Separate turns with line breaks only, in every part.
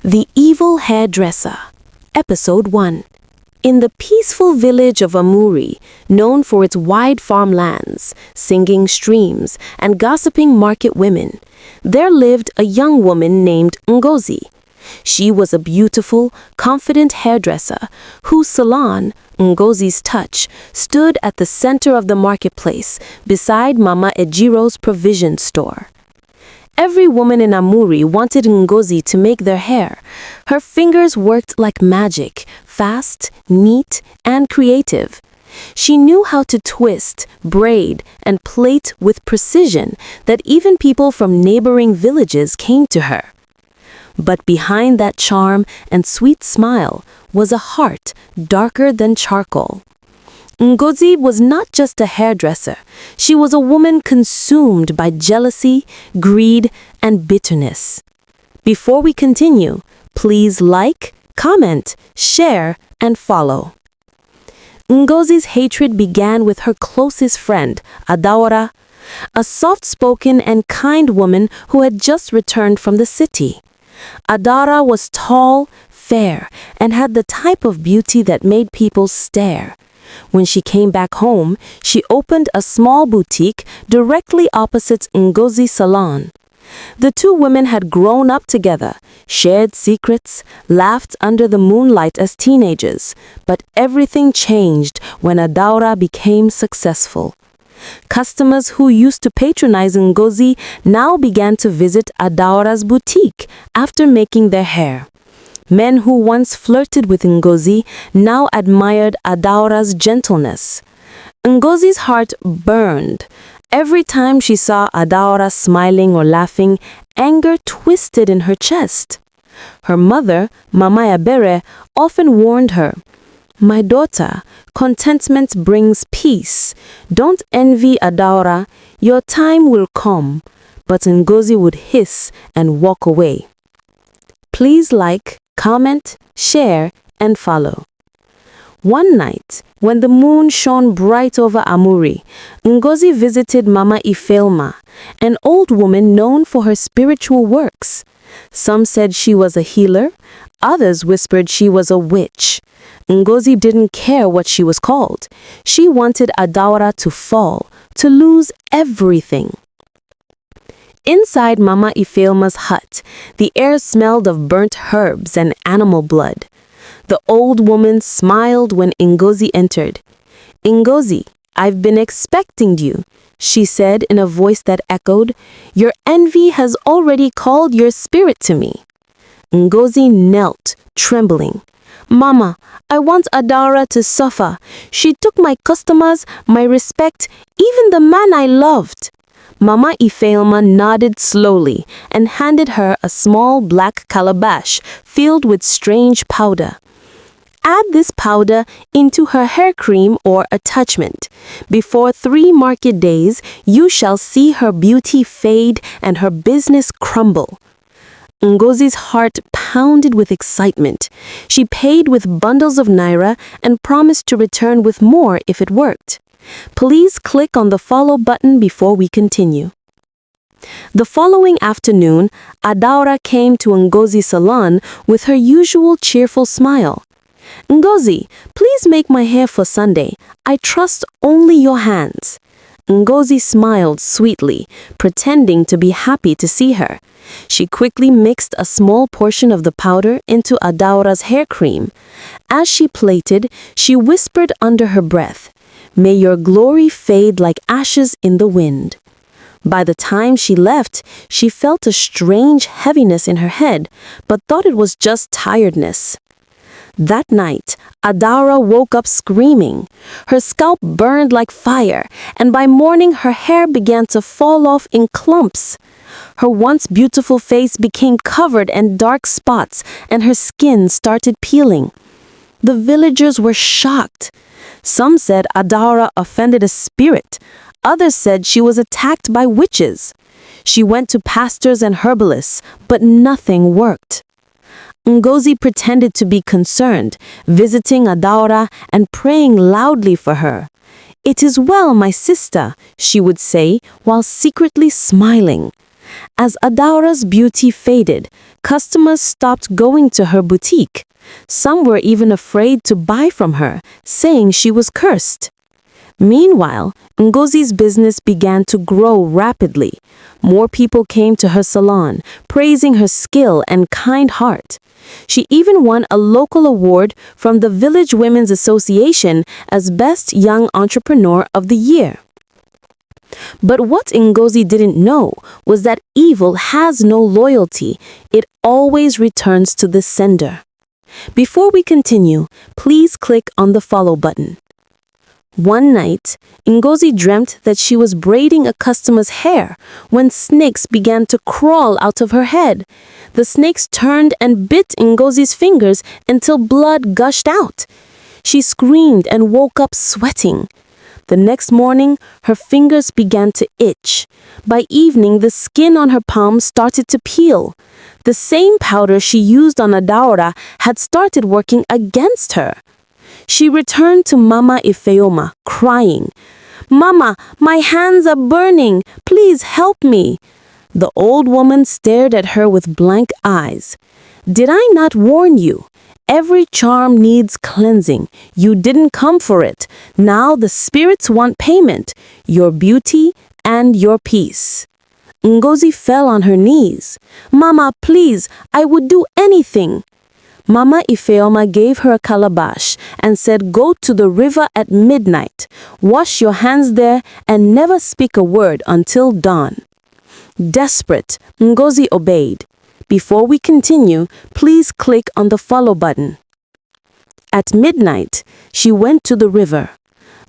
The Evil Hairdresser, Episode 1. In the peaceful village of Amuri, known for its wide farmlands, singing streams, and gossiping market women, there lived a young woman named Ngozi. She was a beautiful, confident hairdresser whose salon, Ngozi's Touch, stood at the center of the marketplace beside Mama Ejiro's provision store. Every woman in Amuri wanted Ngozi to make their hair. Her fingers worked like magic, fast, neat, and creative. She knew how to twist, braid, and plait with precision that even people from neighboring villages came to her. But behind that charm and sweet smile was a heart darker than charcoal. Ngozi was not just a hairdresser. She was a woman consumed by jealousy, greed, and bitterness. Before we continue, please like, comment, share, and follow. Ngozi's hatred began with her closest friend, Adaora, a soft-spoken and kind woman who had just returned from the city. Adaora was tall, fair, and had the type of beauty that made people stare. When she came back home, she opened a small boutique directly opposite Ngozi's salon. The two women had grown up together, shared secrets, laughed under the moonlight as teenagers, but everything changed when Adaora became successful. Customers who used to patronize Ngozi now began to visit Adaora's boutique after making their hair. Men who once flirted with Ngozi now admired Adaora's gentleness. Ngozi's heart burned. Every time she saw Adaora smiling or laughing, anger twisted in her chest. Her mother, Mama Ebere, often warned her, "My daughter, contentment brings peace. Don't envy Adaora. Your time will come." But Ngozi would hiss and walk away. Please like, comment, share, and follow. One night, when the moon shone bright over Amuri, Ngozi visited Mama Ifelma, an old woman known for her spiritual works. Some said she was a healer, others whispered she was a witch. Ngozi didn't care what she was called. She wanted Adaora to fall, to lose everything. Inside Mama Ifelma's hut, the air smelled of burnt herbs and animal blood. The old woman smiled when Ngozi entered. "Ngozi, I've been expecting you," she said in a voice that echoed, "Your envy has already called your spirit to me." Ngozi knelt, trembling. "Mama, I want Adaora to suffer. She took my customers, my respect, even the man I loved." Mama Ifelma nodded slowly and handed her a small black calabash filled with strange powder. "Add this powder into her hair cream or attachment. Before 3 market days, you shall see her beauty fade and her business crumble." Ngozi's heart pounded with excitement. She paid with bundles of naira and promised to return with more if it worked. Please click on the follow button before we continue. The following afternoon, Adaora came to Ngozi's salon with her usual cheerful smile. "Ngozi, please make my hair for Sunday. I trust only your hands." Ngozi smiled sweetly, pretending to be happy to see her. She quickly mixed a small portion of the powder into Adaora's hair cream. As she plaited, she whispered under her breath, "May your glory fade like ashes in the wind." By the time she left, she felt a strange heaviness in her head, but thought it was just tiredness. That night, Adaora woke up screaming. Her scalp burned like fire, and by morning her hair began to fall off in clumps. Her once beautiful face became covered in dark spots, and her skin started peeling. The villagers were shocked. Some said Adaora offended a spirit. Others said she was attacked by witches. She went to pastors and herbalists, but nothing worked. Ngozi pretended to be concerned, visiting Adaora and praying loudly for her. "It is well, my sister," she would say, while secretly smiling. As Adaura's beauty faded, customers stopped going to her boutique. Some were even afraid to buy from her, saying she was cursed. Meanwhile, Ngozi's business began to grow rapidly. More people came to her salon, praising her skill and kind heart. She even won a local award from the Village Women's Association as Best Young Entrepreneur of the Year. But what Ngozi didn't know was that evil has no loyalty. It always returns to the sender. Before we continue, please click on the follow button. One night, Ngozi dreamt that she was braiding a customer's hair when snakes began to crawl out of her head. The snakes turned and bit Ngozi's fingers until blood gushed out. She screamed and woke up sweating. The next morning, her fingers began to itch. By evening, the skin on her palms started to peel. The same powder she used on Adaura had started working against her. She returned to Mama Ifeoma, crying, "Mama, my hands are burning. Please help me." The old woman stared at her with blank eyes. "Did I not warn you? Every charm needs cleansing. You didn't come for it. Now the spirits want payment, your beauty and your peace." Ngozi fell on her knees. "Mama, please, I would do anything." Mama Ifeoma gave her a calabash and said, "Go to the river at midnight. Wash your hands there and never speak a word until dawn." Desperate, Ngozi obeyed. Before we continue, please click on the follow button. At midnight, she went to the river.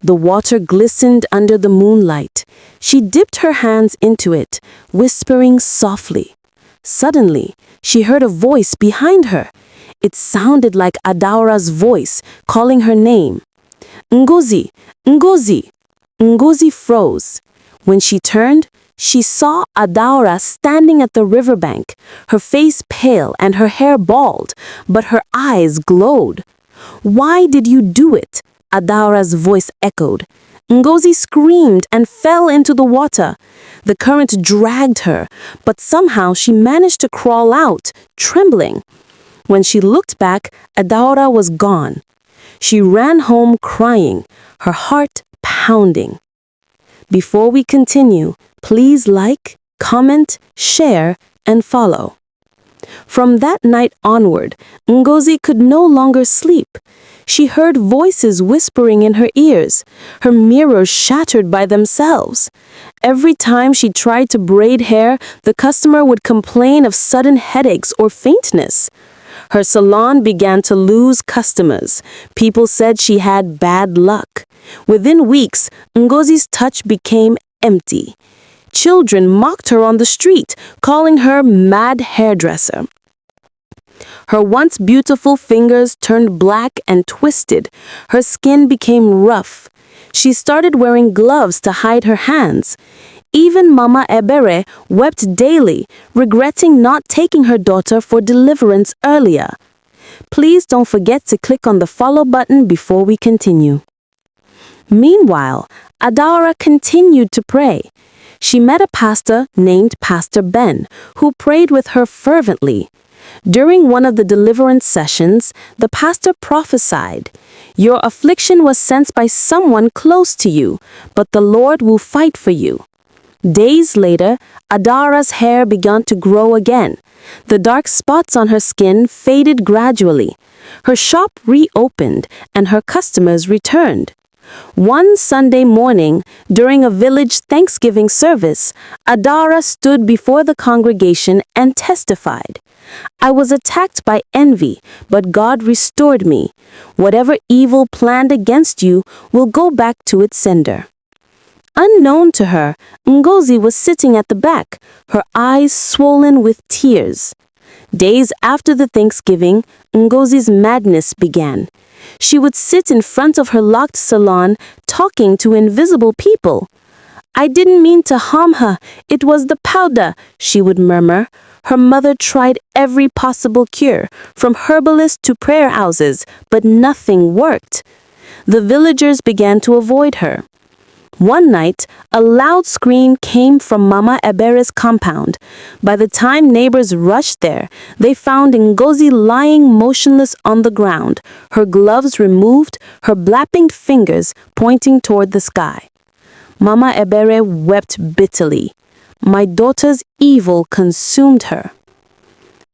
The water glistened under the moonlight. She dipped her hands into it, whispering softly. Suddenly, she heard a voice behind her. It sounded like Adaura's voice, calling her name. "Ngozi! Ngozi!" Ngozi froze. When she turned, she saw Adaura standing at the riverbank, her face pale and her hair bald, but her eyes glowed. "Why did you do it?" Adaura's voice echoed. Ngozi screamed and fell into the water. The current dragged her, but somehow she managed to crawl out, trembling. When she looked back, Adaura was gone. She ran home crying, her heart pounding. Before we continue, please like, comment, share, and follow. From that night onward, Ngozi could no longer sleep. She heard voices whispering in her ears, her mirrors shattered by themselves. Every time she tried to braid hair, the customer would complain of sudden headaches or faintness. Her salon began to lose customers. People said she had bad luck. Within weeks, Ngozi's touch became empty. Children mocked her on the street, calling her mad hairdresser. Her once beautiful fingers turned black and twisted. Her skin became rough. She started wearing gloves to hide her hands. Even Mama Ebere wept daily, regretting not taking her daughter for deliverance earlier. Please don't forget to click on the follow button before we continue. Meanwhile, Adaura continued to pray. She met a pastor named Pastor Ben, who prayed with her fervently. During one of the deliverance sessions, the pastor prophesied, "Your affliction was sent by someone close to you, but the Lord will fight for you." Days later, Adaura's hair began to grow again. The dark spots on her skin faded gradually. Her shop reopened and her customers returned. One Sunday morning, during a village Thanksgiving service, Adaura stood before the congregation and testified, "I was attacked by envy, but God restored me. Whatever evil planned against you will go back to its sender." Unknown to her, Ngozi was sitting at the back, her eyes swollen with tears. Days after the Thanksgiving, Ngozi's madness began. She would sit in front of her locked salon, talking to invisible people. "I didn't mean to harm her. It was the powder," she would murmur. Her mother tried every possible cure, from herbalists to prayer houses, but nothing worked. The villagers began to avoid her. One night, a loud scream came from Mama Ebere's compound. By the time neighbors rushed there, they found Ngozi lying motionless on the ground, her gloves removed, her black-inked fingers pointing toward the sky. Mama Ebere wept bitterly. My daughter's evil consumed her.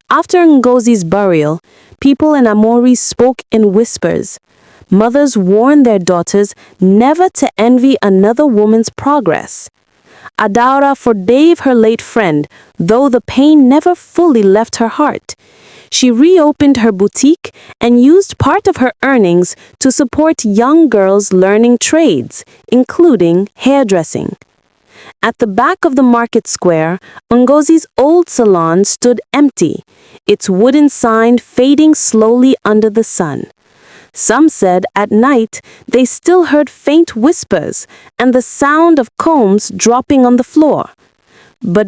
After Ngozi's burial, people in Amori spoke in whispers. Mothers warned their daughters never to envy another woman's progress. Adaura forgave her late friend, though the pain never fully left her heart. She reopened her boutique and used part of her earnings to support young girls learning trades, including hairdressing. At the back of the market square, Ngozi's old salon stood empty, its wooden sign fading slowly under the sun. Some said at night they still heard faint whispers and the sound of combs dropping on the floor. But